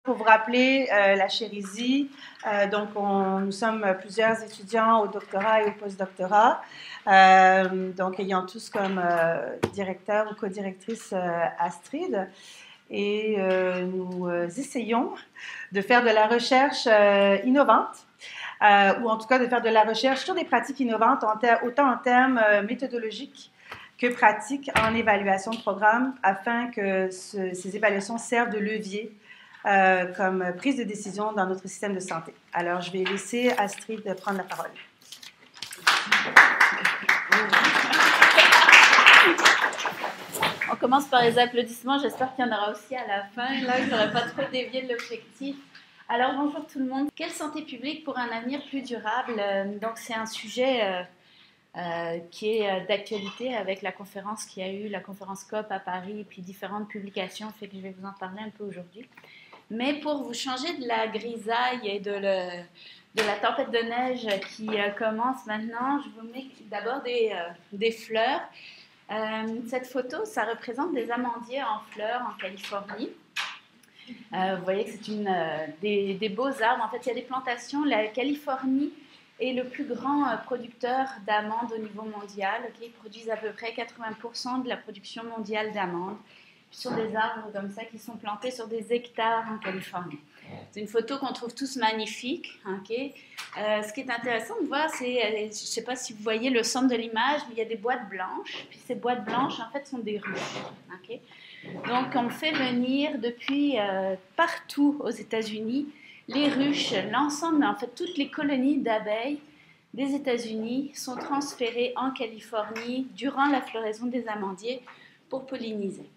Pour vous rappeler, la Chérizie, donc nous sommes plusieurs étudiants au doctorat et au postdoctorat, donc ayant tous comme directeur ou co-directrice Astrid, et nous essayons de faire de la recherche innovante, ou en tout cas de faire de la recherche sur des pratiques innovantes, autant en termes méthodologiques que pratiques en évaluation de programme, afin que ces évaluations servent de levier comme prise de décision dans notre système de santé. Alors, je vais laisser Astrid prendre la parole. On commence par les applaudissements. J'espère qu'il y en aura aussi à la fin. Là, je n'aurai pas trop dévié de l'objectif. Alors, bonjour tout le monde. Quelle santé publique pour un avenir plus durable? Donc, c'est un sujet qui est d'actualité avec la conférence qu'il y a eu, la conférence COP à Paris, et puis différentes publications, fait que je vais vous en parler un peu aujourd'hui. Mais pour vous changer de la grisaille et de la tempête de neige qui commence maintenant, je vous mets d'abord des fleurs. Cette photo, ça représente des amandiers en fleurs en Californie. Vous voyez que c'est des beaux arbres. En fait, il y a des plantations. La Californie est le plus grand producteur d'amandes au niveau mondial. Ils produisent à peu près 80% de la production mondiale d'amandes sur des arbres comme ça qui sont plantés sur des hectares en Californie. C'est une photo qu'on trouve tous magnifique. Ce qui est intéressant de voir, c'est, je ne sais pas si vous voyez le centre de l'image, mais il y a des boîtes blanches. Puis ces boîtes blanches, en fait, sont des ruches. Donc, on fait venir depuis partout aux États-Unis les ruches, l'ensemble, en fait, toutes les colonies d'abeilles des États-Unis sont transférées en Californie durant la floraison des amandiers pour polliniser.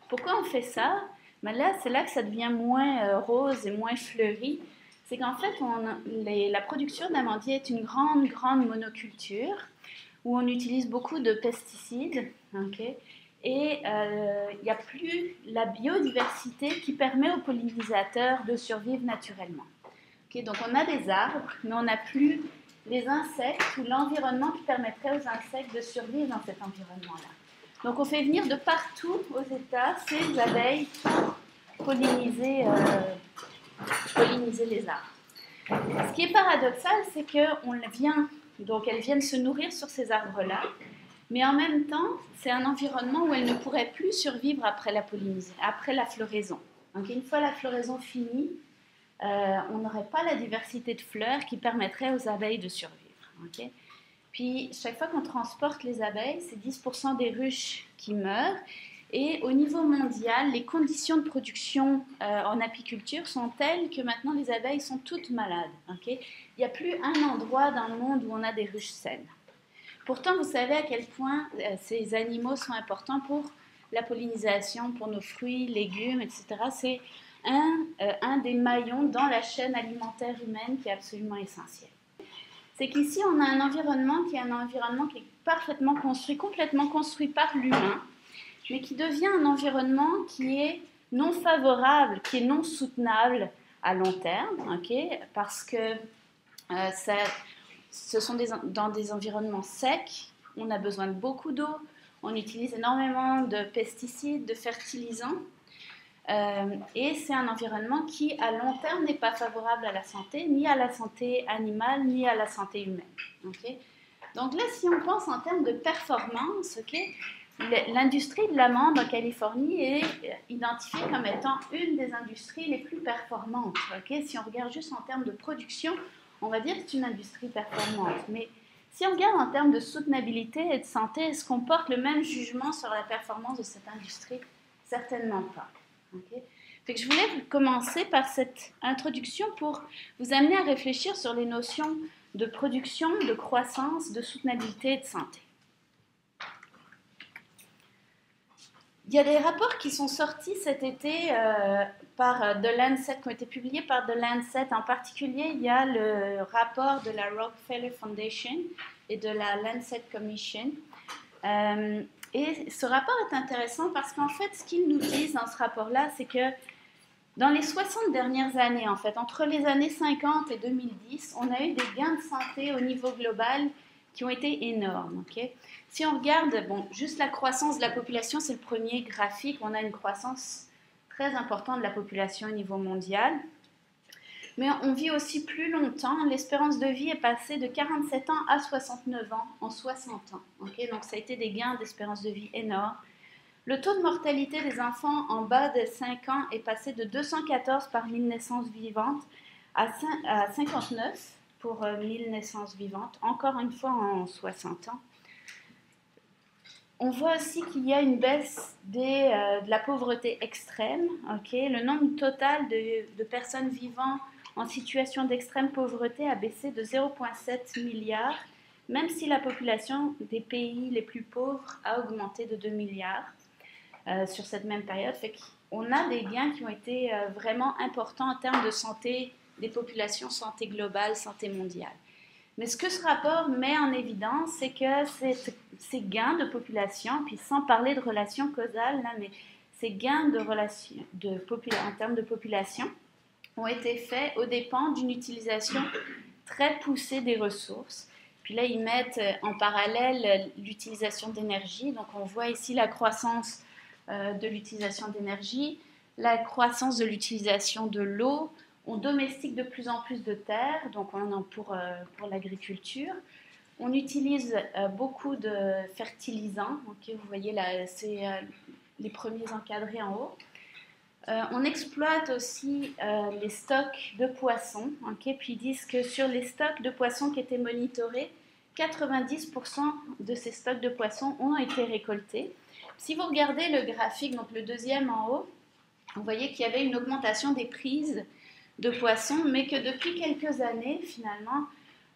Pourquoi on fait ça? Là, c'est là que ça devient moins rose et moins fleuri. C'est qu'en fait, la production d'amandiers est une grande monoculture où on utilise beaucoup de pesticides. Et il n'y a plus la biodiversité qui permet aux pollinisateurs de survivre naturellement. Donc, on a des arbres, mais on n'a plus les insectes ou l'environnement qui permettrait aux insectes de survivre dans cet environnement-là. Donc, on fait venir de partout aux États ces abeilles pour polliniser les arbres. Ce qui est paradoxal, c'est qu'elles viennent se nourrir sur ces arbres-là, mais en même temps, c'est un environnement où elles ne pourraient plus survivre après la floraison. Donc, une fois la floraison finie, on n'aurait pas la diversité de fleurs qui permettrait aux abeilles de survivre. Puis, chaque fois qu'on transporte les abeilles, c'est 10% des ruches qui meurent. Et au niveau mondial, les conditions de production en apiculture sont telles que maintenant les abeilles sont toutes malades. Il n'y a plus un endroit dans le monde où on a des ruches saines. Pourtant, vous savez à quel point ces animaux sont importants pour la pollinisation, pour nos fruits, légumes, etc. C'est un des maillons dans la chaîne alimentaire humaine qui est absolument essentiel. C'est qu'ici, on a un environnement qui est parfaitement construit, complètement construit par l'humain, mais qui devient un environnement qui est non favorable, qui est non soutenable à long terme, parce que ce sont dans des environnements secs, on a besoin de beaucoup d'eau, on utilise énormément de pesticides, de fertilisants, et c'est un environnement qui, à long terme, n'est pas favorable à la santé, ni à la santé animale, ni à la santé humaine. Donc là, si on pense en termes de performance, l'industrie de l'amande en Californie est identifiée comme étant une des industries les plus performantes. Si on regarde juste en termes de production, on va dire que c'est une industrie performante. Mais si on regarde en termes de soutenabilité et de santé, est-ce qu'on porte le même jugement sur la performance de cette industrie? Certainement pas. Fait que je voulais commencer par cette introduction pour vous amener à réfléchir sur les notions de production, de croissance, de soutenabilité et de santé. Il y a des rapports qui sont sortis cet été par The Lancet, qui ont été publiés par The Lancet. En particulier, il y a le rapport de la Rockefeller Foundation et de la Lancet Commission. Et ce rapport est intéressant parce qu'en fait, ce qu'ils nous disent dans ce rapport-là, c'est que dans les 60 dernières années, en fait, entre les années 50 et 2010, on a eu des gains de santé au niveau global qui ont été énormes. Si on regarde, juste la croissance de la population, c'est le premier graphique, on a une croissance très important de la population au niveau mondial. Mais on vit aussi plus longtemps. L'espérance de vie est passée de 47 ans à 69 ans en 60 ans. Okay, donc ça a été des gains d'espérance de vie énormes. Le taux de mortalité des enfants en bas de 5 ans est passé de 214 par 1000 naissances vivantes à 59 pour 1000 naissances vivantes, encore une fois en 60 ans. On voit aussi qu'il y a une baisse de la pauvreté extrême. Okay? Le nombre total de personnes vivant en situation d'extrême pauvreté a baissé de 0,7 milliard, même si la population des pays les plus pauvres a augmenté de 2 milliards sur cette même période. Fait qu'on a des gains qui ont été vraiment importants en termes de santé des populations, santé globale, santé mondiale. Mais ce que ce rapport met en évidence, c'est que ces gains de population, puis sans parler de relations causales, là, mais ces gains en termes de population ont été faits aux dépens d'une utilisation très poussée des ressources. Puis là, ils mettent en parallèle l'utilisation d'énergie. Donc, on voit ici la croissance de l'utilisation d'énergie, la croissance de l'utilisation de l'eau. On domestique de plus en plus de terres, donc on en pour l'agriculture. On utilise beaucoup de fertilisants. Okay, vous voyez là, c'est les premiers encadrés en haut. On exploite aussi les stocks de poissons. Okay, puis ils disent que sur les stocks de poissons qui étaient monitorés, 90% de ces stocks de poissons ont été récoltés. Si vous regardez le graphique, donc le deuxième en haut, vous voyez qu'il y avait une augmentation des prises de poissons, mais que depuis quelques années, finalement,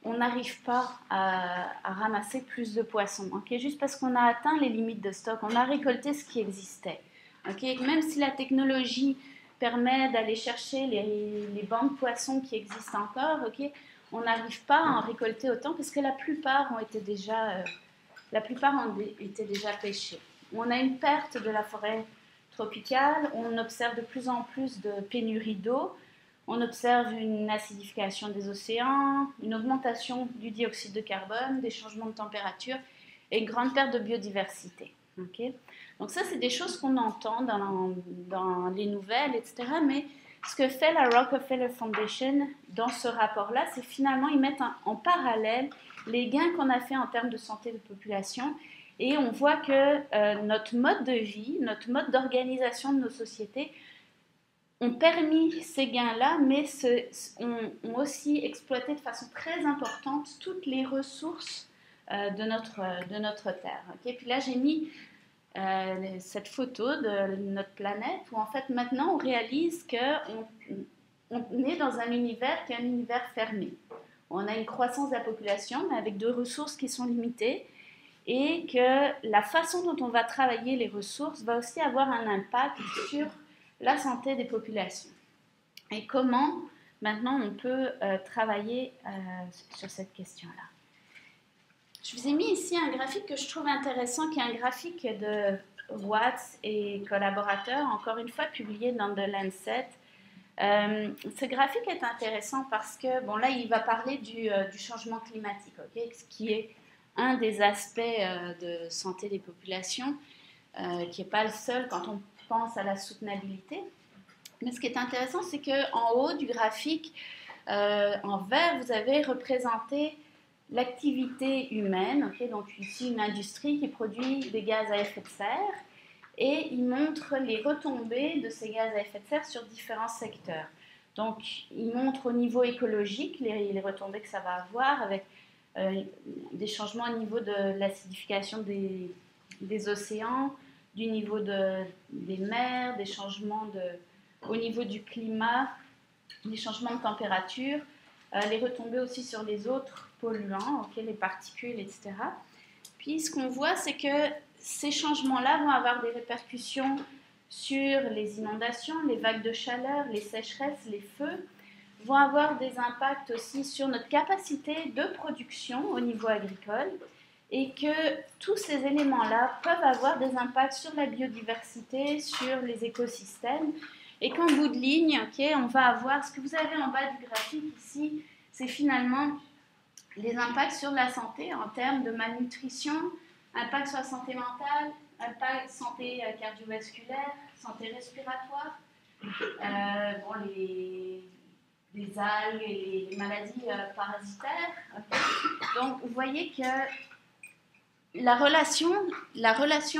on n'arrive pas à ramasser plus de poissons. Okay? Juste parce qu'on a atteint les limites de stock, on a récolté ce qui existait. Okay? Même si la technologie permet d'aller chercher les bancs de poissons qui existent encore, okay? On n'arrive pas à en récolter autant parce que la plupart ont été déjà pêchés. On a une perte de la forêt tropicale, on observe de plus en plus de pénurie d'eau. On observe une acidification des océans, une augmentation du dioxyde de carbone, des changements de température et une grande perte de biodiversité. Okay? Donc ça, c'est des choses qu'on entend dans les nouvelles, etc. Mais ce que fait la Rockefeller Foundation dans ce rapport-là, c'est finalement, ils mettent en parallèle les gains qu'on a fait en termes de santé de population et on voit que notre mode de vie, notre mode d'organisation de nos sociétés ont permis ces gains-là, mais ont aussi exploité de façon très importante toutes les ressources de notre Terre. Okay? Puis là, j'ai mis cette photo de notre planète où en fait maintenant on réalise qu'on est dans un univers qui est un univers fermé. On a une croissance de la population, mais avec des ressources qui sont limitées et que la façon dont on va travailler les ressources va aussi avoir un impact sur la santé des populations. Et comment, maintenant, on peut travailler sur cette question-là. Je vous ai mis ici un graphique que je trouve intéressant, qui est un graphique de Watts et collaborateurs, encore une fois publié dans The Lancet. Ce graphique est intéressant parce que, bon là, il va parler du changement climatique, okay, ce qui est un des aspects de santé des populations, qui n'est pas le seul quand on pense à la soutenabilité. Mais ce qui est intéressant, c'est qu'en haut du graphique, en vert, vous avez représenté l'activité humaine, okay, donc ici une industrie qui produit des gaz à effet de serre, et il montre les retombées de ces gaz à effet de serre sur différents secteurs. Donc, il montre au niveau écologique les retombées que ça va avoir avec des changements au niveau de l'acidification des océans, du niveau des mers, des changements au niveau du climat, des changements de température, les retombées aussi sur les autres polluants, okay, les particules, etc. Puis ce qu'on voit, c'est que ces changements-là vont avoir des répercussions sur les inondations, les vagues de chaleur, les sécheresses, les feux, vont avoir des impacts aussi sur notre capacité de production au niveau agricole et que tous ces éléments-là peuvent avoir des impacts sur la biodiversité, sur les écosystèmes. Et qu'en bout de ligne, okay, on va avoir, ce que vous avez en bas du graphique ici, c'est finalement les impacts sur la santé en termes de malnutrition, impact sur la santé mentale, impact santé cardiovasculaire, santé respiratoire, bon, les algues et les maladies parasitaires. Donc, vous voyez que la relation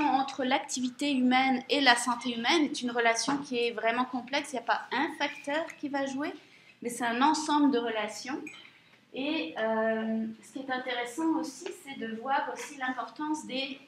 entre l'activité humaine et la santé humaine est une relation qui est vraiment complexe. Il n'y a pas un facteur qui va jouer, mais c'est un ensemble de relations. Et ce qui est intéressant aussi, c'est de voir aussi l'importance des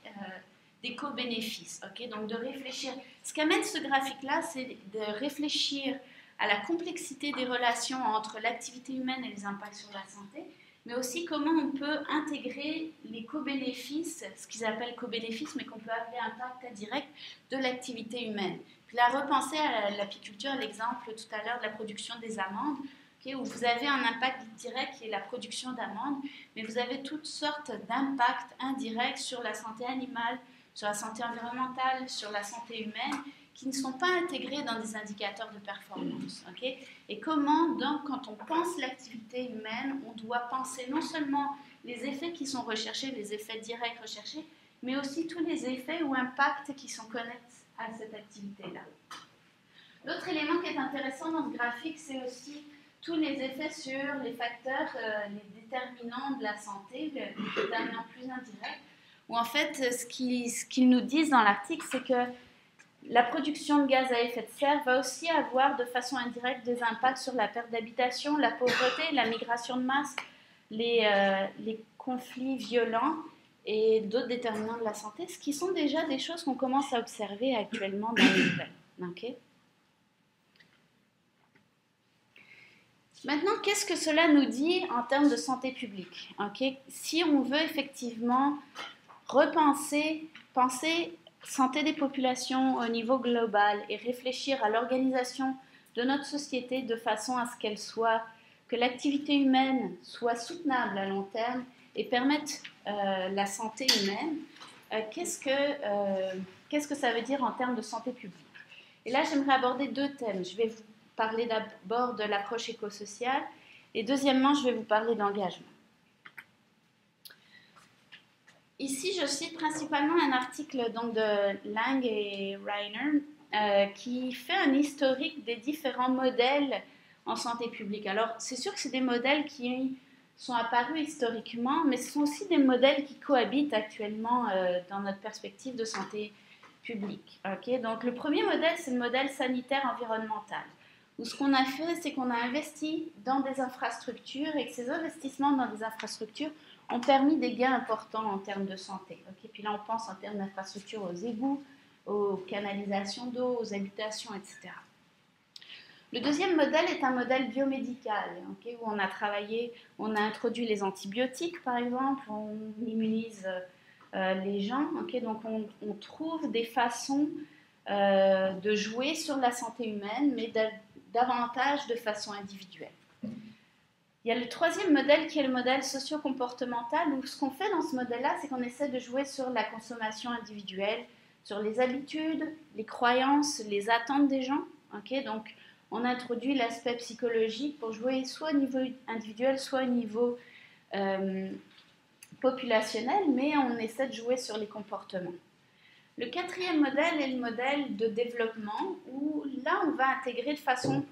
co-bénéfices. Okay, donc de réfléchir. Ce qu'amène ce graphique-là, c'est de réfléchir à la complexité des relations entre l'activité humaine et les impacts sur la santé, mais aussi comment on peut intégrer les co-bénéfices, ce qu'ils appellent co-bénéfices, mais qu'on peut appeler impact indirect de l'activité humaine. Puis là, repenser à l'apiculture, l'exemple tout à l'heure de la production des amandes, okay, où vous avez un impact direct qui est la production d'amandes, mais vous avez toutes sortes d'impacts indirects sur la santé animale, sur la santé environnementale, sur la santé humaine, qui ne sont pas intégrés dans des indicateurs de performance. Okay? Et comment, donc, quand on pense l'activité humaine, on doit penser non seulement les effets qui sont recherchés, les effets directs recherchés, mais aussi tous les effets ou impacts qui sont connexes à cette activité-là. L'autre élément qui est intéressant dans ce graphique, c'est aussi tous les effets sur les facteurs, les déterminants de la santé, les déterminants plus indirects, où en fait, ce qu'ils nous disent dans l'article, c'est que la production de gaz à effet de serre va aussi avoir de façon indirecte des impacts sur la perte d'habitation, la pauvreté, la migration de masse, les conflits violents et d'autres déterminants de la santé, ce qui sont déjà des choses qu'on commence à observer actuellement dans les nouvelles. Okay? Maintenant, qu'est-ce que cela nous dit en termes de santé publique? Okay? Si on veut effectivement penser santé des populations au niveau global et réfléchir à l'organisation de notre société de façon à ce que l'activité humaine soit soutenable à long terme et permette la santé humaine, qu'est-ce que ça veut dire en termes de santé publique? Et là, j'aimerais aborder deux thèmes. Je vais vous parler d'abord de l'approche écosociale et deuxièmement, je vais vous parler d'engagement. Ici, je cite principalement un article donc, de Lang et Reiner qui fait un historique des différents modèles en santé publique. Alors, c'est sûr que c'est des modèles qui sont apparus historiquement, mais ce sont aussi des modèles qui cohabitent actuellement dans notre perspective de santé publique. Okay? Donc, le premier modèle, c'est le modèle sanitaire environnemental, où ce qu'on a fait, c'est qu'on a investi dans des infrastructures et que ces investissements dans des infrastructures ont permis des gains importants en termes de santé. Okay? Puis là, on pense en termes d'infrastructures aux égouts, aux canalisations d'eau, aux habitations, etc. Le deuxième modèle est un modèle biomédical, okay? Où on a introduit les antibiotiques, par exemple, on immunise les gens. Okay? Donc, on trouve des façons de jouer sur la santé humaine, mais davantage de façon individuelle. Il y a le troisième modèle qui est le modèle socio-comportemental où ce qu'on fait dans ce modèle-là, c'est qu'on essaie de jouer sur la consommation individuelle, sur les habitudes, les croyances, les attentes des gens. Okay? Donc, on introduit l'aspect psychologique pour jouer soit au niveau individuel, soit au niveau populationnel, mais on essaie de jouer sur les comportements. Le quatrième modèle est le modèle de développement où là, on va intégrer de façon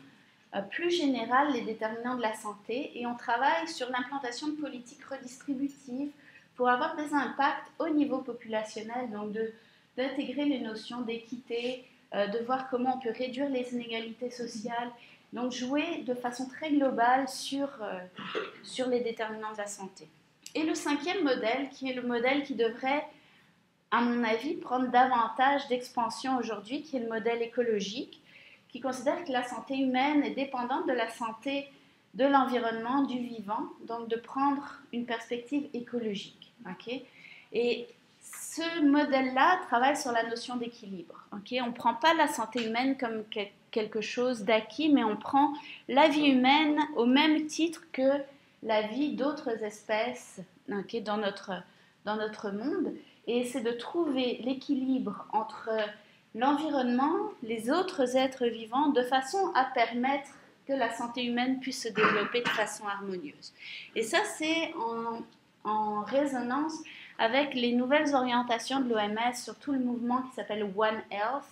plus générale les déterminants de la santé et on travaille sur l'implantation de politiques redistributives pour avoir des impacts au niveau populationnel, donc d'intégrer les notions d'équité, de voir comment on peut réduire les inégalités sociales, donc jouer de façon très globale sur les déterminants de la santé. Et le cinquième modèle, qui est le modèle qui devrait, à mon avis, prendre davantage d'expansion aujourd'hui, qui est le modèle écologique, qui considère que la santé humaine est dépendante de la santé de l'environnement, du vivant, donc de prendre une perspective écologique. Okay? Et ce modèle-là travaille sur la notion d'équilibre. Okay? On ne prend pas la santé humaine comme quelque chose d'acquis, mais on prend la vie humaine au même titre que la vie d'autres espèces okay, dans notre monde. Et c'est de trouver l'équilibre entre l'environnement, les autres êtres vivants, de façon à permettre que la santé humaine puisse se développer de façon harmonieuse. Et ça, c'est en résonance avec les nouvelles orientations de l'OMS sur tout le mouvement qui s'appelle One Health,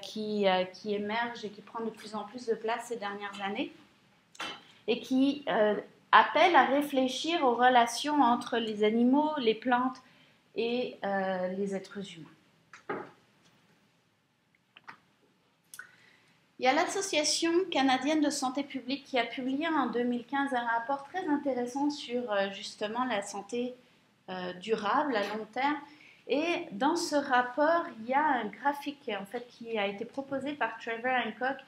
qui émerge et qui prend de plus en plus de place ces dernières années et qui appelle à réfléchir aux relations entre les animaux, les plantes et les êtres humains. Il y a l'Association canadienne de santé publique qui a publié en 2015 un rapport très intéressant sur justement la santé durable à long terme. Et dans ce rapport, il y a un graphique en fait, qui a été proposé par Trevor Hancock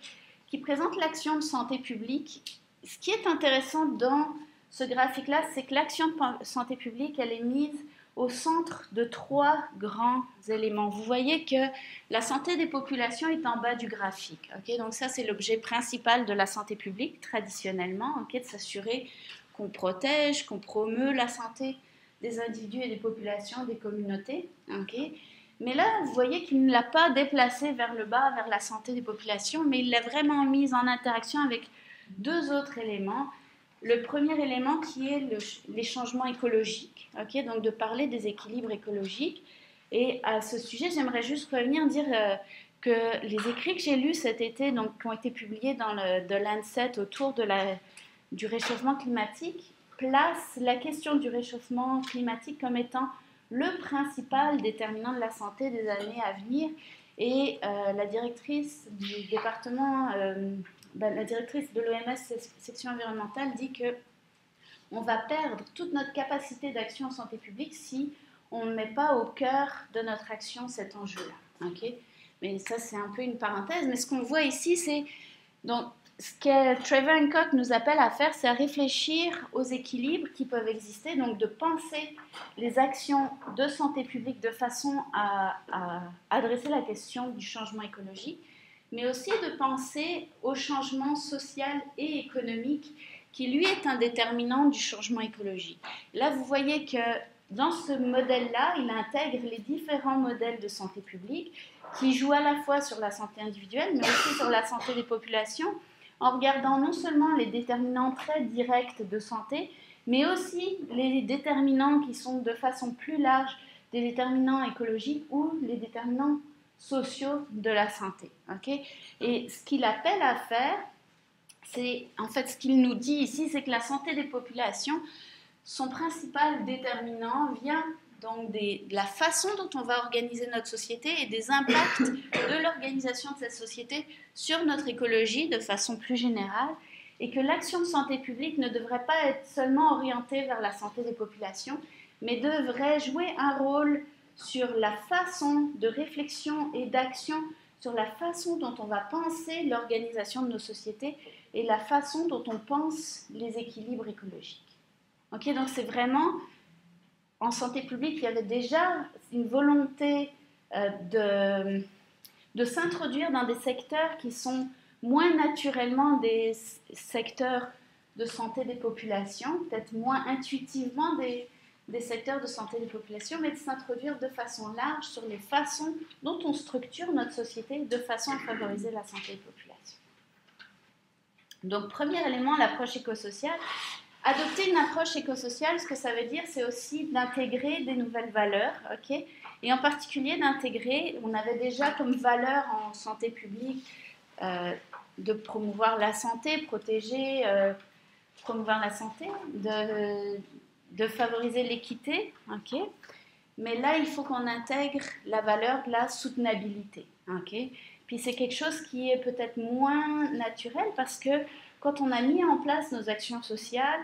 qui présente l'action de santé publique. Ce qui est intéressant dans ce graphique-là, c'est que l'action de santé publique, elle est mise au centre de 3 grands éléments. Vous voyez que la santé des populations est en bas du graphique. Okay? Donc ça, c'est l'objet principal de la santé publique, traditionnellement, okay? De s'assurer qu'on protège, qu'on promeut la santé des individus et des populations, des communautés. Okay? Mais là, vous voyez qu'il ne l'a pas déplacé vers le bas, vers la santé des populations, mais il l'a vraiment mise en interaction avec 2 autres éléments. Le premier élément qui est les changements écologiques, okay? Donc de parler des équilibres écologiques. Et à ce sujet, j'aimerais juste revenir dire que les écrits que j'ai lus cet été, donc, qui ont été publiés dans The Lancet autour du réchauffement climatique, placent la question du réchauffement climatique comme étant le principal déterminant de la santé des années à venir. Et la directrice du département... la directrice de l'OMS section environnementale dit qu'on va perdre toute notre capacité d'action en santé publique si on ne met pas au cœur de notre action cet enjeu-là. Okay? Mais ça, c'est un peu une parenthèse. Mais ce qu'on voit ici, c'est... Donc, ce que Trevor Hancock nous appelle à faire, c'est à réfléchir aux équilibres qui peuvent exister, donc de penser les actions de santé publique de façon à adresser la question du changement écologique, mais aussi de penser au changement social et économique qui, lui, est un déterminant du changement écologique. Là, vous voyez que dans ce modèle-là, il intègre les différents modèles de santé publique qui jouent à la fois sur la santé individuelle, mais aussi sur la santé des populations, en regardant non seulement les déterminants très directs de santé, mais aussi les déterminants qui sont de façon plus large des déterminants écologiques ou les déterminants sociaux de la santé. Okay? Et ce qu'il appelle à faire, c'est en fait ce qu'il nous dit ici, c'est que la santé des populations, son principal déterminant vient donc de la façon dont on va organiser notre société et des impacts de l'organisation de cette société sur notre écologie de façon plus générale, et que l'action de santé publique ne devrait pas être seulement orientée vers la santé des populations, mais devrait jouer un rôle sur la façon de réflexion et d'action, sur la façon dont on va penser l'organisation de nos sociétés et la façon dont on pense les équilibres écologiques. Okay, donc c'est vraiment, en santé publique, il y avait déjà une volonté de s'introduire dans des secteurs qui sont moins naturellement des secteurs de santé des populations, peut-être moins intuitivement des secteurs de santé des populations, mais de s'introduire de façon large sur les façons dont on structure notre société de façon à favoriser la santé des populations. Donc, premier élément, l'approche écosociale. Adopter une approche écosociale, ce que ça veut dire, c'est aussi d'intégrer des nouvelles valeurs, okay? Et en particulier d'intégrer, on avait déjà comme valeur en santé publique de promouvoir la santé, protéger, promouvoir la santé, de favoriser l'équité, okay? Mais là, il faut qu'on intègre la valeur de la soutenabilité. Okay? Puis c'est quelque chose qui est peut-être moins naturel parce que quand on a mis en place nos actions sociales,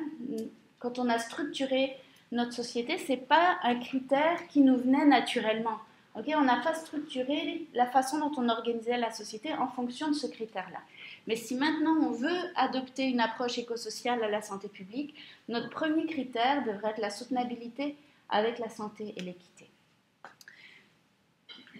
quand on a structuré notre société, ce n'est pas un critère qui nous venait naturellement. Okay? On n'a pas structuré la façon dont on organisait la société en fonction de ce critère-là. Mais si maintenant on veut adopter une approche écosociale à la santé publique, notre premier critère devrait être la soutenabilité avec la santé et l'équité.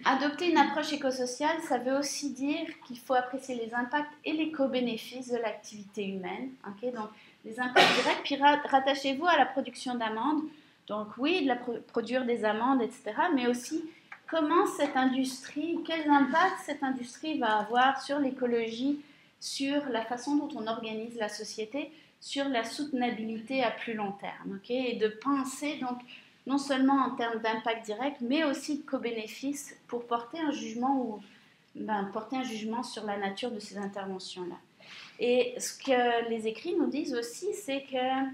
Adopter une approche écosociale, ça veut aussi dire qu'il faut apprécier les impacts et les co-bénéfices de l'activité humaine. Okay? Donc, les impacts directs, puis rattachez-vous à la production d'amandes. Donc oui, produire des amandes, etc. Mais aussi comment cette industrie, quels impacts cette industrie va avoir sur l'écologie, sur la façon dont on organise la société, sur la soutenabilité à plus long terme. Okay? Et de penser donc non seulement en termes d'impact direct, mais aussi de co-bénéfices pour porter un jugement ou porter un jugement sur la nature de ces interventions-là. Et ce que les écrits nous disent aussi, c'est que,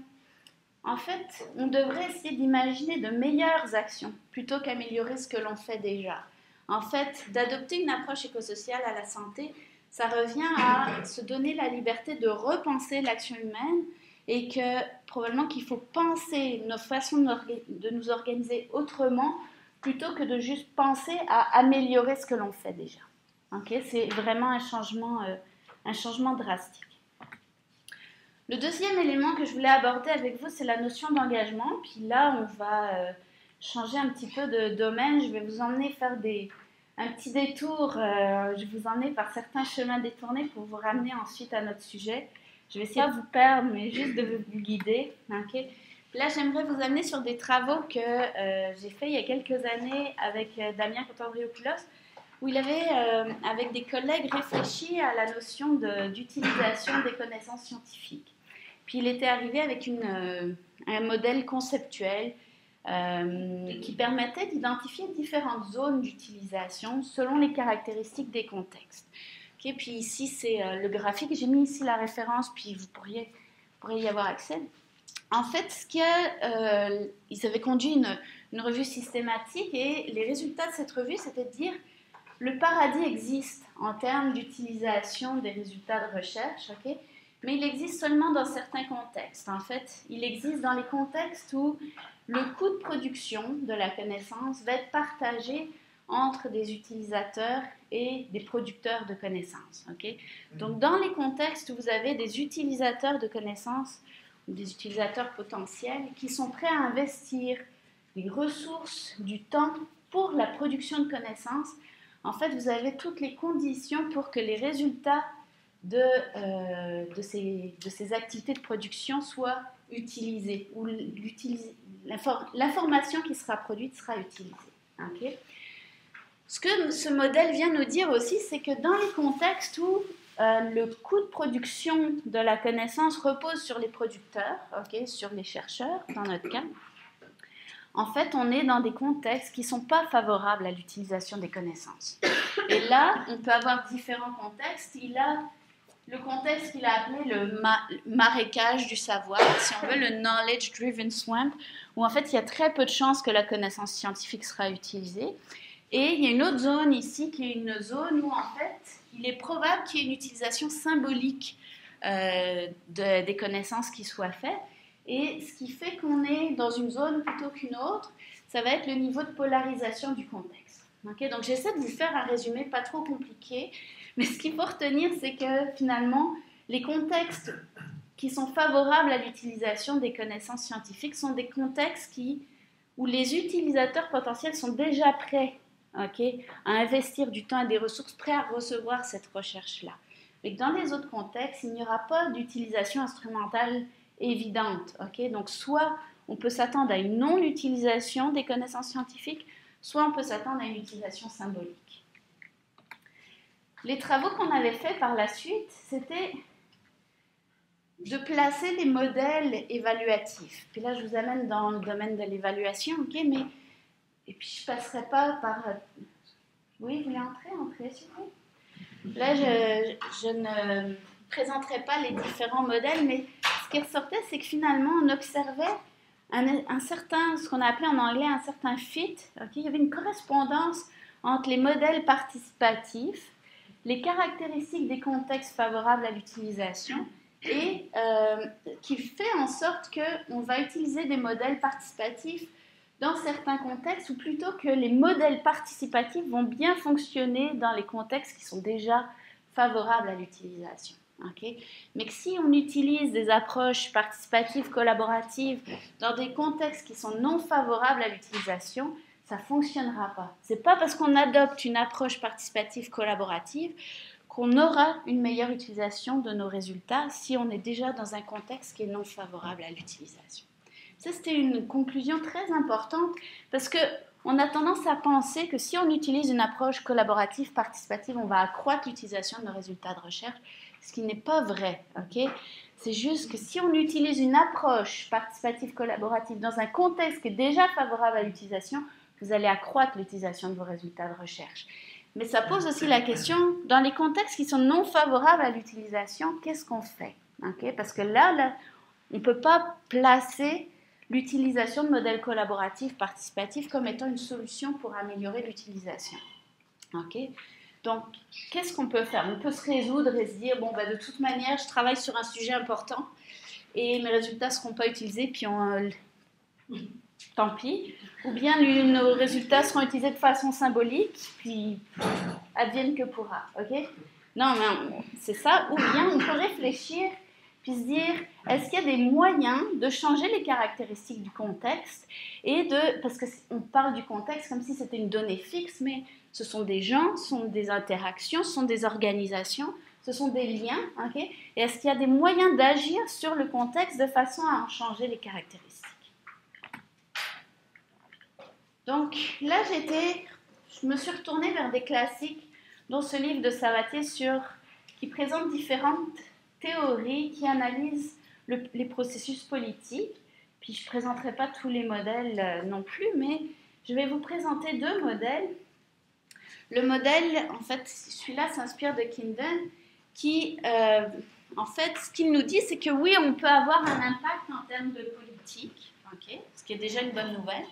en fait, on devrait essayer d'imaginer de meilleures actions plutôt qu'améliorer ce que l'on fait déjà. En fait, d'adopter une approche écosociale à la santé, ça revient à se donner la liberté de repenser l'action humaine et que probablement qu'il faut penser nos façons de nous organiser autrement plutôt que de juste penser à améliorer ce que l'on fait déjà. Okay? C'est vraiment un changement drastique. Le deuxième élément que je voulais aborder avec vous, c'est la notion d'engagement. Puis là, on va changer un petit peu de domaine. Je vais vous emmener faire un petit détour. Je vais vous emmener par certains chemins détournés pour vous ramener ensuite à notre sujet. Je vais essayer de vous perdre, mais juste de vous guider. Okay? Là, j'aimerais vous amener sur des travaux que j'ai faits il y a quelques années avec Damien Kotandriopoulos, où il avait, avec des collègues, réfléchi à la notion d'utilisation des connaissances scientifiques. Puis il était arrivé avec un modèle conceptuel qui permettait d'identifier différentes zones d'utilisation selon les caractéristiques des contextes. Okay, puis ici, c'est le graphique. J'ai mis ici la référence, puis vous pourriez y avoir accès. En fait, ils avaient conduit une revue systématique et les résultats de cette revue, c'était de dire le paradis existe en termes d'utilisation des résultats de recherche, okay? Mais il existe seulement dans certains contextes. En fait, il existe dans les contextes où le coût de production de la connaissance va être partagé entre des utilisateurs et des producteurs de connaissances. Okay? Donc, dans les contextes où vous avez des utilisateurs de connaissances ou des utilisateurs potentiels qui sont prêts à investir des ressources, du temps pour la production de connaissances, en fait, vous avez toutes les conditions pour que les résultats de ces activités de production soient utilisés, ou l'information qui sera produite sera utilisée. Okay? Ce que ce modèle vient nous dire aussi, c'est que dans les contextes où le coût de production de la connaissance repose sur les producteurs, okay, sur les chercheurs, dans notre cas, en fait, on est dans des contextes qui ne sont pas favorables à l'utilisation des connaissances. Et là, on peut avoir différents contextes. Il a le contexte qu'il a appelé le marécage du savoir, si on veut, le knowledge-driven swamp, où en fait, il y a très peu de chances que la connaissance scientifique sera utilisée. Et il y a une autre zone ici, qui est une zone où, en fait, il est probable qu'il y ait une utilisation symbolique des connaissances qui soient faites. Et ce qui fait qu'on est dans une zone plutôt qu'une autre, ça va être le niveau de polarisation du contexte. Okay? Donc j'essaie de vous faire un résumé pas trop compliqué, mais ce qu'il faut retenir, c'est que finalement, les contextes qui sont favorables à l'utilisation des connaissances scientifiques sont des contextes où les utilisateurs potentiels sont déjà prêts, okay, à investir du temps et des ressources, prêts à recevoir cette recherche-là. Mais dans les autres contextes, il n'y aura pas d'utilisation instrumentale évidente. Okay? Donc, soit on peut s'attendre à une non-utilisation des connaissances scientifiques, soit on peut s'attendre à une utilisation symbolique. Les travaux qu'on avait faits par la suite, c'était de placer des modèles évaluatifs. Puis là, je vous amène dans le domaine de l'évaluation, okay? Et puis je ne passerai pas par... Oui, vous voulez entrer, s'il vous plaît? Là, je ne présenterai pas les différents modèles, mais ce qui ressortait, c'est que finalement, on observait un certain, ce qu'on a appelé en anglais un certain fit. Okay? Il y avait une correspondance entre les modèles participatifs, les caractéristiques des contextes favorables à l'utilisation, et qui fait en sorte qu'on va utiliser des modèles participatifs dans certains contextes, ou plutôt que les modèles participatifs vont bien fonctionner dans les contextes qui sont déjà favorables à l'utilisation. Okay? Mais que si on utilise des approches participatives, collaboratives, dans des contextes qui sont non favorables à l'utilisation, ça ne fonctionnera pas. Ce n'est pas parce qu'on adopte une approche participative collaborative qu'on aura une meilleure utilisation de nos résultats si on est déjà dans un contexte qui est non favorable à l'utilisation. Ça, c'était une conclusion très importante parce qu'on a tendance à penser que si on utilise une approche collaborative, participative, on va accroître l'utilisation de nos résultats de recherche, ce qui n'est pas vrai. Okay? C'est juste que si on utilise une approche participative collaborative dans un contexte qui est déjà favorable à l'utilisation, vous allez accroître l'utilisation de vos résultats de recherche. Mais ça pose aussi la question, dans les contextes qui sont non favorables à l'utilisation, qu'est-ce qu'on fait? Okay? Parce que là, on ne peut pas placer l'utilisation de modèles collaboratifs participatifs comme étant une solution pour améliorer l'utilisation. Okay? Donc, qu'est-ce qu'on peut faire? On peut se résoudre et se dire, bon, de toute manière, je travaille sur un sujet important et mes résultats ne seront pas utilisés, puis tant pis. Ou bien nos résultats seront utilisés de façon symbolique, puis advienne que pourra. Okay? Non, mais c'est ça. Ou bien on peut réfléchir puis se dire, est-ce qu'il y a des moyens de changer les caractéristiques du contexte parce qu'on parle du contexte comme si c'était une donnée fixe, mais ce sont des gens, ce sont des interactions, ce sont des organisations, ce sont des liens, okay? Et est-ce qu'il y a des moyens d'agir sur le contexte de façon à en changer les caractéristiques? Donc là, je me suis retournée vers des classiques, dont ce livre de Sabatier qui présente différentes théories qui analysent les processus politiques. Puis je ne présenterai pas tous les modèles non plus, mais je vais vous présenter 2 modèles. Le modèle, en fait, celui-là s'inspire de Kinden, qui, en fait, ce qu'il nous dit, c'est que oui, on peut avoir un impact en termes de politique, okay, ce qui est déjà une bonne nouvelle.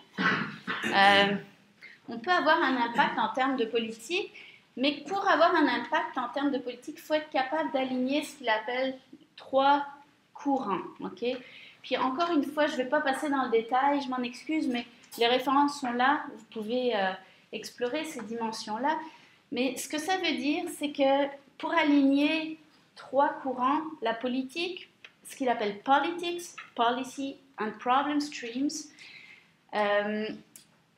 On peut avoir un impact en termes de politique, mais pour avoir un impact en termes de politique, il faut être capable d'aligner ce qu'il appelle 3 courants. Okay? Puis encore une fois, je ne vais pas passer dans le détail, je m'en excuse, mais les références sont là, vous pouvez explorer ces dimensions-là. Mais ce que ça veut dire, c'est que pour aligner 3 courants, la politique, ce qu'il appelle politics, policy and problem streams,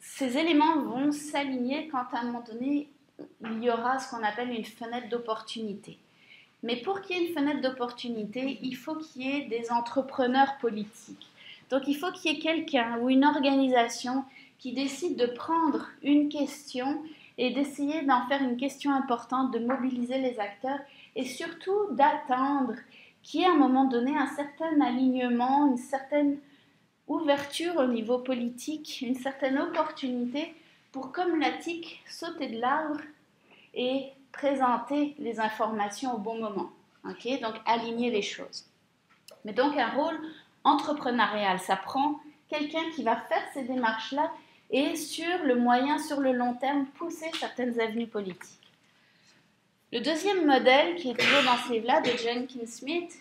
ces éléments vont s'aligner quand à un moment donné, il y aura ce qu'on appelle une fenêtre d'opportunité. Mais pour qu'il y ait une fenêtre d'opportunité, il faut qu'il y ait des entrepreneurs politiques. Donc il faut qu'il y ait quelqu'un ou une organisation qui décide de prendre une question et d'essayer d'en faire une question importante, de mobiliser les acteurs et surtout d'attendre qu'il y ait à un moment donné un certain alignement, une certaine ouverture au niveau politique, une certaine opportunité pour, comme la tique, sauter de l'arbre et présenter les informations au bon moment. Okay? Donc, aligner les choses. Mais donc, un rôle entrepreneurial, ça prend quelqu'un qui va faire ces démarches-là et sur le moyen, sur le long terme, pousser certaines avenues politiques. Le deuxième modèle, qui est toujours dans ce livre-là, de Jenkins Smith,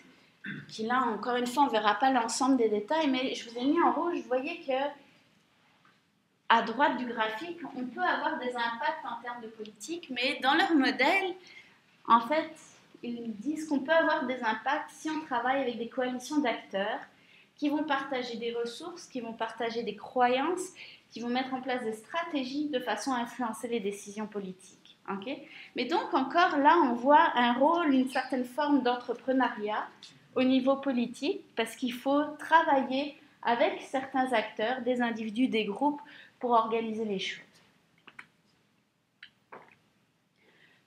qui là, encore une fois, on ne verra pas l'ensemble des détails, mais je vous ai mis en rouge, vous voyez que à droite du graphique, on peut avoir des impacts en termes de politique, mais dans leur modèle, en fait, ils disent qu'on peut avoir des impacts si on travaille avec des coalitions d'acteurs qui vont partager des ressources, qui vont partager des croyances, qui vont mettre en place des stratégies de façon à influencer les décisions politiques. Okay? Mais donc, encore là, on voit un rôle, une certaine forme d'entrepreneuriat au niveau politique, parce qu'il faut travailler avec certains acteurs, des individus, des groupes, pour organiser les choses.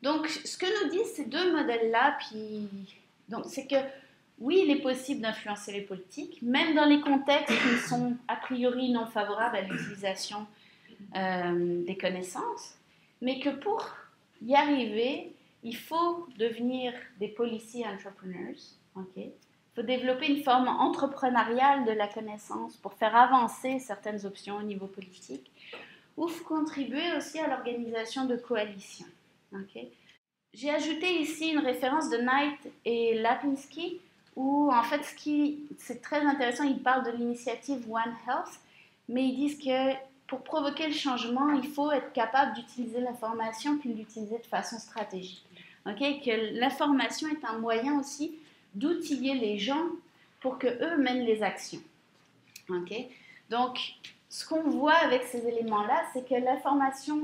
Donc, ce que nous disent ces 2 modèles-là, c'est que oui, il est possible d'influencer les politiques, même dans les contextes qui sont a priori non favorables à l'utilisation des connaissances, mais que pour y arriver, il faut devenir des policy entrepreneurs. Okay? Il faut développer une forme entrepreneuriale de la connaissance pour faire avancer certaines options au niveau politique ou contribuer aussi à l'organisation de coalitions. Okay? J'ai ajouté ici une référence de Knight et Lapinski où en fait c'est très intéressant, ils parlent de l'initiative One Health, mais ils disent que pour provoquer le changement, il faut être capable d'utiliser l'information puis de l'utiliser de façon stratégique. Okay? Que l'information est un moyen aussi d'outiller les gens pour qu'eux mènent les actions. Okay? Donc, ce qu'on voit avec ces éléments-là, c'est que l'information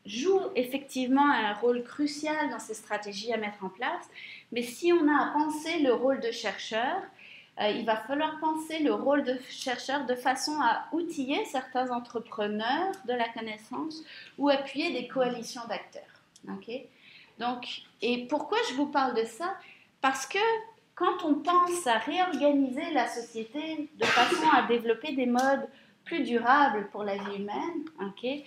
joue effectivement un rôle crucial dans ces stratégies à mettre en place, mais si on a à penser le rôle de chercheur, il va falloir penser le rôle de chercheur de façon à outiller certains entrepreneurs de la connaissance ou appuyer des coalitions d'acteurs. Okay? Donc, et pourquoi je vous parle de ça? Parce que quand on pense à réorganiser la société de façon à développer des modes plus durables pour la vie humaine, okay,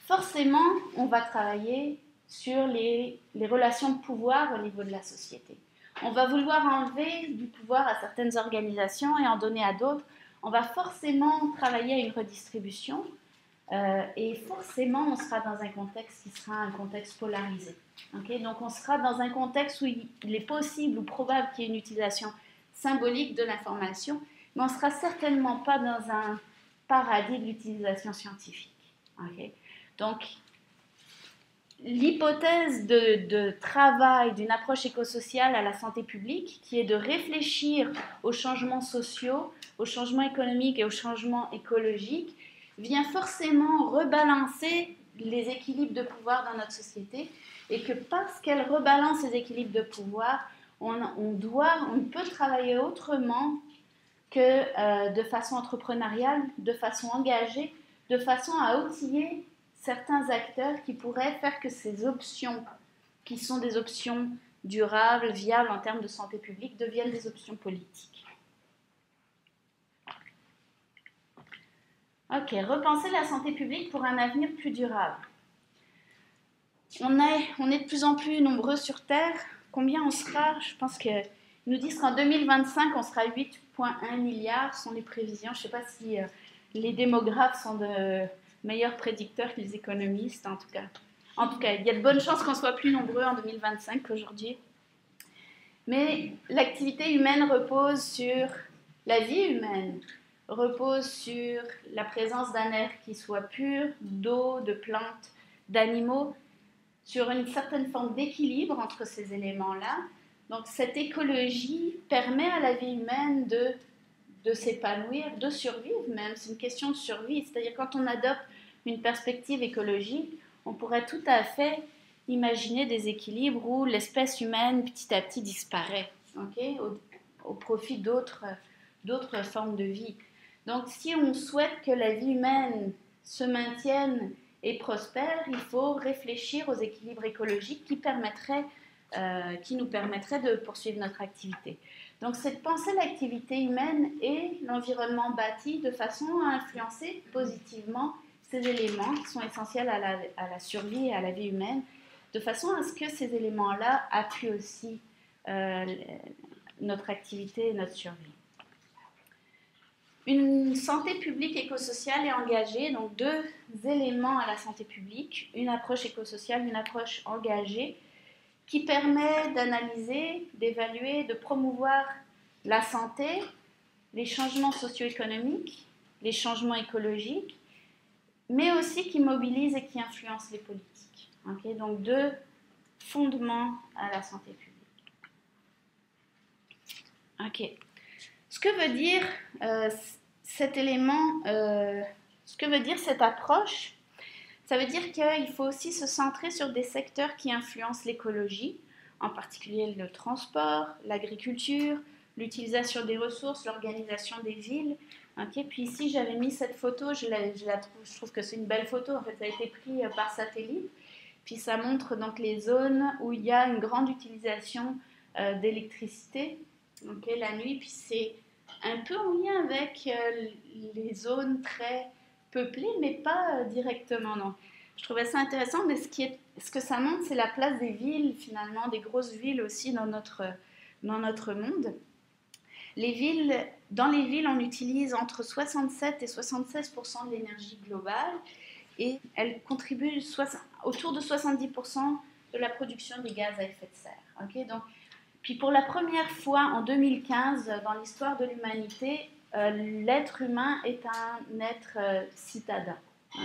forcément, on va travailler sur les relations de pouvoir au niveau de la société. On va vouloir enlever du pouvoir à certaines organisations et en donner à d'autres. On va forcément travailler à une redistribution et forcément on sera dans un contexte qui sera un contexte polarisé. Okay? Donc on sera dans un contexte où il est possible ou probable qu'il y ait une utilisation symbolique de l'information, mais on ne sera certainement pas dans un paradis de l'utilisation scientifique. Okay? Donc l'hypothèse de travail d'une approche écosociale à la santé publique, qui est de réfléchir aux changements sociaux, aux changements économiques et aux changements écologiques, vient forcément rebalancer les équilibres de pouvoir dans notre société, et que parce qu'elle rebalance les équilibres de pouvoir, on peut travailler autrement que de façon entrepreneuriale, de façon engagée, de façon à outiller certains acteurs qui pourraient faire que ces options, qui sont des options durables, viables en termes de santé publique, deviennent des options politiques. Ok, repenser la santé publique pour un avenir plus durable. On est de plus en plus nombreux sur Terre. Combien on sera? Je pense qu'ils nous disent qu'en 2025, on sera 8,1 milliards, sont les prévisions. Je ne sais pas si les démographes sont de meilleurs prédicteurs que les économistes, en tout cas. En tout cas, il y a de bonnes chances qu'on soit plus nombreux en 2025 qu'aujourd'hui. Mais l'activité humaine repose sur la vie humaine, repose sur la présence d'un air qui soit pur, d'eau, de plantes, d'animaux, sur une certaine forme d'équilibre entre ces éléments-là. Donc cette écologie permet à la vie humaine de s'épanouir, de survivre même. C'est une question de survie. C'est-à-dire quand on adopte une perspective écologique, on pourrait tout à fait imaginer des équilibres où l'espèce humaine petit à petit disparaît, okay, au profit d'autres formes de vie. Donc si on souhaite que la vie humaine se maintienne et prospère, il faut réfléchir aux équilibres écologiques qui nous permettraient de poursuivre notre activité. Donc c'est de penser l'activité humaine et l'environnement bâti de façon à influencer positivement ces éléments qui sont essentiels à la survie et à la vie humaine, de façon à ce que ces éléments-là appuient aussi notre activité et notre survie. Une santé publique écosociale est engagée, donc deux éléments à la santé publique, une approche écosociale, une approche engagée, qui permet d'analyser, d'évaluer, de promouvoir la santé, les changements socio-économiques, les changements écologiques, mais aussi qui mobilise et qui influence les politiques. Okay? Donc deux fondements à la santé publique. Ok. Ce que veut dire cet élément, ce que veut dire cette approche, ça veut dire qu'il faut aussi se centrer sur des secteurs qui influencent l'écologie, en particulier le transport, l'agriculture, l'utilisation des ressources, l'organisation des villes. Okay. Puis ici, j'avais mis cette photo, je trouve que c'est une belle photo, en fait, ça a été pris par satellite. Puis ça montre donc les zones où il y a une grande utilisation d'électricité, okay, la nuit. Puis c'est un peu en lien avec les zones très peuplées, mais pas directement, non. Je trouvais ça intéressant, mais ce que ça montre, c'est la place des villes, finalement, des grosses villes aussi dans notre monde. Dans les villes, on utilise entre 67 et 76% de l'énergie globale et elles contribuent autour de 70% de la production des gaz à effet de serre. Okay, donc, puis pour la première fois en 2015 dans l'histoire de l'humanité, l'être humain est un être citadin.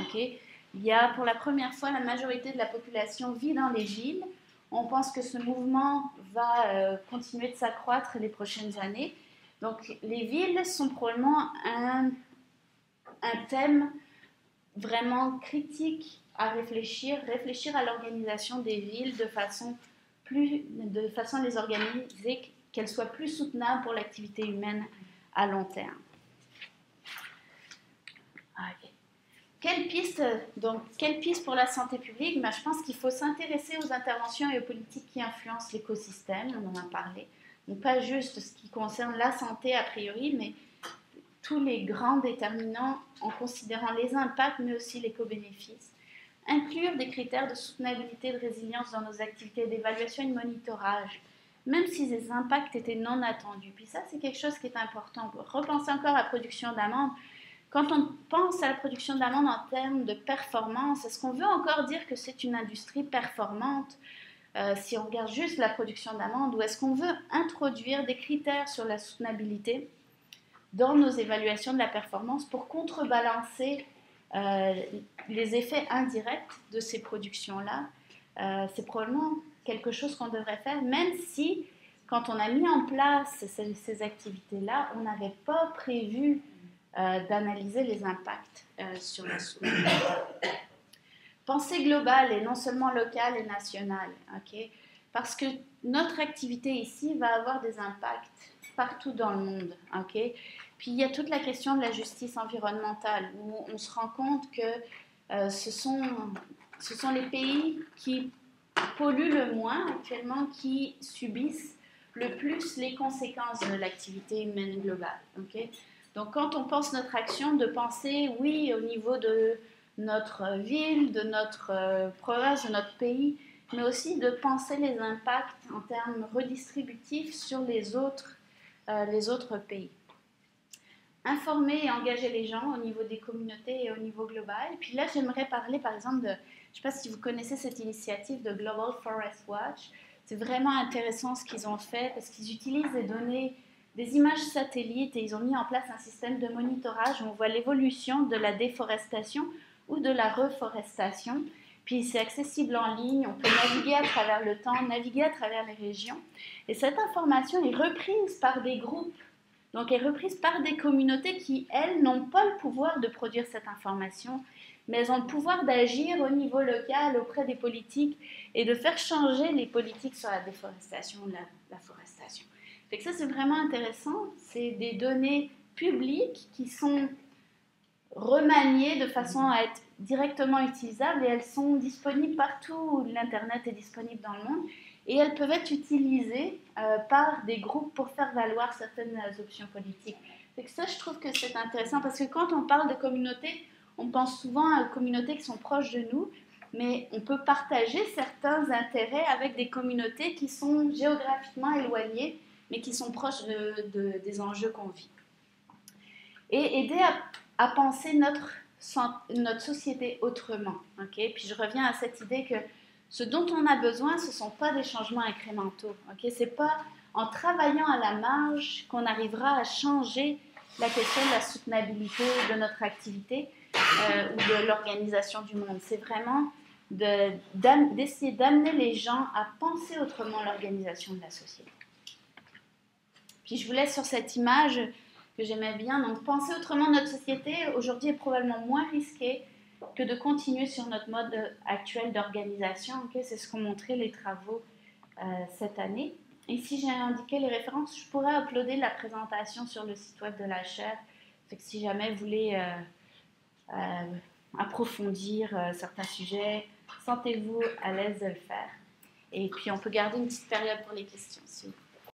Okay, il y a pour la première fois la majorité de la population vit dans les villes. On pense que ce mouvement va continuer de s'accroître les prochaines années. Donc les villes sont probablement un thème vraiment critique à réfléchir à l'organisation des villes de façon à les organiser qu'elles soient plus soutenables pour l'activité humaine à long terme. Okay. Quelle piste pour la santé publique? Je pense qu'il faut s'intéresser aux interventions et aux politiques qui influencent l'écosystème, on en a parlé. Donc pas juste ce qui concerne la santé a priori, mais tous les grands déterminants en considérant les impacts, mais aussi les co-bénéfices. inclure des critères de soutenabilité et de résilience dans nos activités d'évaluation et de monitorage, même si les impacts étaient non attendus. Puis ça, c'est quelque chose qui est important. Repenser encore à la production d'amandes. Quand on pense à la production d'amandes en termes de performance, est-ce qu'on veut encore dire que c'est une industrie performante si on regarde juste la production d'amandes, ou est-ce qu'on veut introduire des critères sur la soutenabilité dans nos évaluations de la performance pour contrebalancer les effets indirects de ces productions-là? C'est probablement quelque chose qu'on devrait faire, même si, quand on a mis en place ces activités-là, on n'avait pas prévu d'analyser les impacts sur la soutenabilité. Pensée globale et non seulement locale et nationale, okay? Parce que notre activité ici va avoir des impacts partout dans le monde. Okay? Puis il y a toute la question de la justice environnementale, où on se rend compte que ce sont les pays qui polluent le moins actuellement qui subissent le plus les conséquences de l'activité humaine globale. Okay? Donc quand on pense notre action, de penser, oui, au niveau de notre ville, de notre province, de notre pays, mais aussi de penser les impacts en termes redistributifs sur les autres pays. Informer et engager les gens au niveau des communautés et au niveau global. Et puis là, j'aimerais parler par exemple de, je ne sais pas si vous connaissez cette initiative de Global Forest Watch. C'est vraiment intéressant ce qu'ils ont fait parce qu'ils utilisent des données, des images satellites, et ils ont mis en place un système de monitorage où on voit l'évolution de la déforestation ou de la reforestation. Puis c'est accessible en ligne, on peut naviguer à travers le temps, naviguer à travers les régions. Et cette information est reprise par des groupes, donc est reprise par des communautés qui, elles, n'ont pas le pouvoir de produire cette information, mais elles ont le pouvoir d'agir au niveau local auprès des politiques et de faire changer les politiques sur la déforestation ou la forestation. Fait que ça, c'est vraiment intéressant. C'est des données publiques qui sont remaniées de façon à être directement utilisables, et elles sont disponibles partout où l'Internet est disponible dans le monde, et elles peuvent être utilisées par des groupes pour faire valoir certaines options politiques. Donc ça, je trouve que c'est intéressant parce que quand on parle de communautés, on pense souvent aux communautés qui sont proches de nous, mais on peut partager certains intérêts avec des communautés qui sont géographiquement éloignées, mais qui sont proches des enjeux qu'on vit. Et aider à penser notre société autrement. Okay? Puis je reviens à cette idée que ce dont on a besoin, ce ne sont pas des changements incrémentaux. Okay? Ce n'est pas en travaillant à la marge qu'on arrivera à changer la question de la soutenabilité de notre activité ou de l'organisation du monde. C'est vraiment d'essayer d'amener les gens à penser autrement l'organisation de la société. Puis je vous laisse sur cette image que j'aimais bien. Donc, penser autrement notre société aujourd'hui est probablement moins risqué que de continuer sur notre mode actuel d'organisation. Okay? C'est ce qu'ont montré les travaux cette année. Ici, j'ai indiqué les références. Je pourrais uploader la présentation sur le site web de la chaire. Fait que si jamais vous voulez approfondir certains sujets, sentez-vous à l'aise de le faire. Et puis, on peut garder une petite période pour les questions.